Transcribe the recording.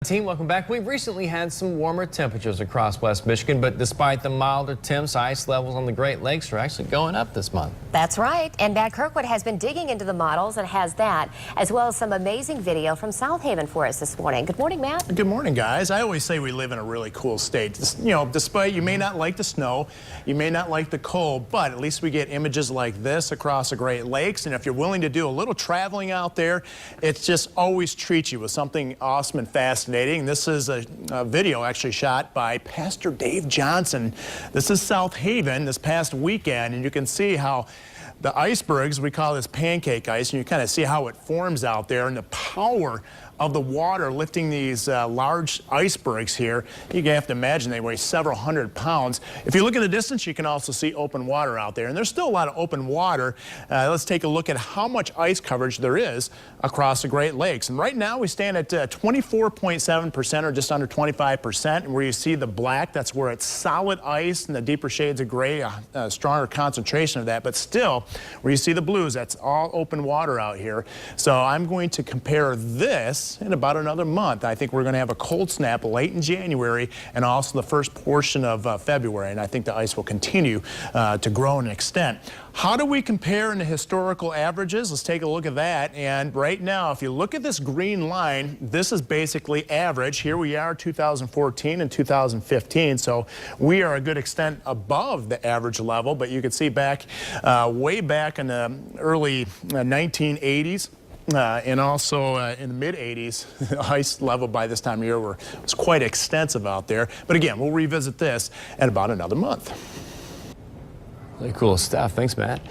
Team, welcome back. We've recently had some warmer temperatures across West Michigan, but despite the milder temps, ice levels on the Great Lakes are actually going up this month. That's right. And Matt Kirkwood has been digging into the models and has that, as well as some amazing video from South Haven for us this morning. Good morning, Matt. Good morning, guys. I always say we live in a really cool state. You know, despite you may not like the snow, you may not like the cold, but at least we get images like this across the Great Lakes. And if you're willing to do a little traveling out there, it just always treats you with something awesome and fascinating. This is a video actually shot by Pastor Dave Johnson. This is South Haven this past weekend, and you can see how the icebergs, we call this pancake ice, and you kind of see how it forms out there and the power of the water lifting these large icebergs here. You have to imagine they weigh several hundred pounds. If you look at the distance, you can also see open water out there, and there's still a lot of open water. Let's take a look at how much ice coverage there is across the Great Lakes. And right now we stand at 24.7%, or just under 25%, and where you see the black, that's where it's solid ice, and the deeper shades of gray, a stronger concentration of that. But still, where you see the blues, that's all open water out here. So I'm going to compare this in about another month. I think we're going to have a cold snap late in January and also the first portion of February, and I think the ice will continue to grow and extend. How do we compare in the historical averages? Let's take a look at that. And right now, if you look at this green line, this is basically average. Here we are, 2014 and 2015, so we are a good extent above the average level, but you can see back way back in the early 1980s, and also in the mid-80s, the ice level by this time of year was quite extensive out there. But again, we'll revisit this in about another month. Really cool stuff. Thanks, Matt.